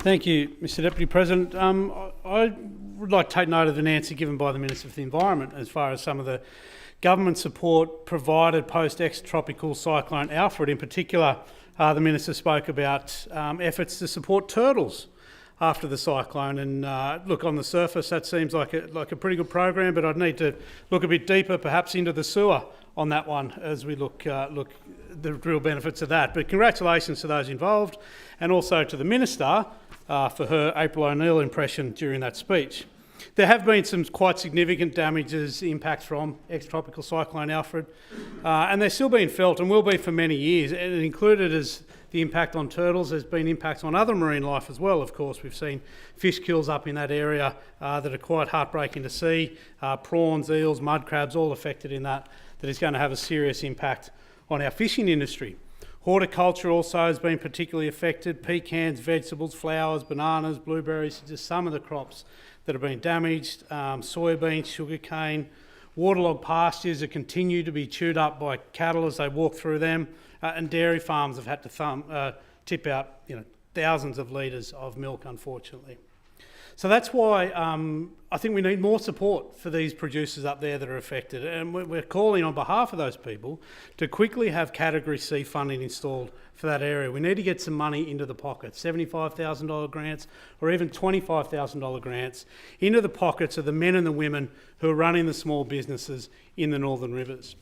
Thank you, Mr Deputy President. I would like to take note of an answer given by the Minister for the Environment as far as some of the government support provided post-ex-tropical Cyclone Alfred. In particular, the Minister spoke about efforts to support turtles after the cyclone, and look, on the surface that seems like a pretty good program, but I'd need to look a bit deeper, perhaps into the sewer on that one as we look the real benefits of that. But congratulations to those involved, and also to the Minister for her April O'Neill impression during that speech. There have been some quite significant damages, impacts from ex-tropical Cyclone Alfred, and they're still being felt and will be for many years. And included as the impact on turtles, there's been impacts on other marine life as well. Of course, we've seen fish kills up in that area that are quite heartbreaking to see. Prawns, eels, mud crabs, all affected in that is going to have a serious impact on our fishing industry. Horticulture also has been particularly affected. Pecans, vegetables, flowers, bananas, blueberries, just some of the crops that have been damaged. Soybeans, sugarcane, waterlogged pastures that continue to be chewed up by cattle as they walk through them, and dairy farms have had to tip out thousands of litres of milk, unfortunately. So that's why I think we need more support for these producers up there that are affected, and we're calling on behalf of those people to quickly have Category C funding installed for that area. We need to get some money into the pockets, $75,000 grants or even $25,000 grants into the pockets of the men and the women who are running the small businesses in the Northern Rivers.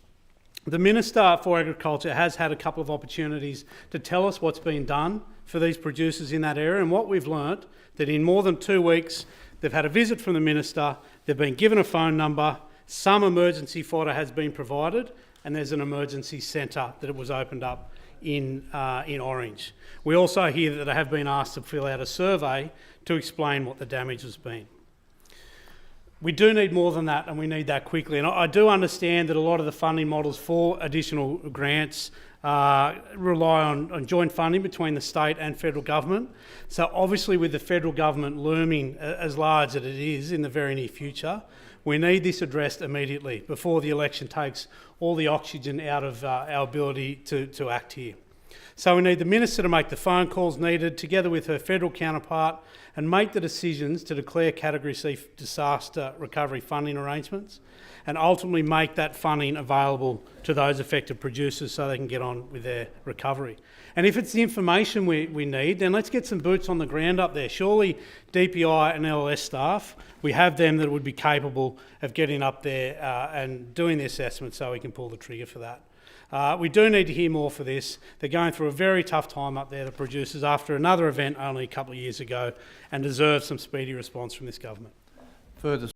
The Minister for Agriculture has had a couple of opportunities to tell us what's been done for these producers in that area, and what we've learnt, that in more than 2 weeks they've had a visit from the Minister, they've been given a phone number, some emergency fodder has been provided, and there's an emergency centre that was opened up in Orange. We also hear that they have been asked to fill out a survey to explain what the damage has been. We do need more than that, and we need that quickly. And I do understand that a lot of the funding models for additional grants rely on joint funding between the state and federal government. So obviously, with the federal government looming as large as it is in the very near future, we need this addressed immediately before the election takes all the oxygen out of our ability to act here. So we need the Minister to make the phone calls needed together with her federal counterpart and make the decisions to declare Category C disaster recovery funding arrangements, and ultimately make that funding available to those affected producers so they can get on with their recovery. And if it's the information we need, then let's get some boots on the ground up there. Surely DPI and LLS staff, we have them that would be capable of getting up there and doing the assessment so we can pull the trigger for that. We do need to hear more for this. They're going through a very tough time up there, the producers, after another event only a couple of years ago, and deserve some speedy response from this government. Further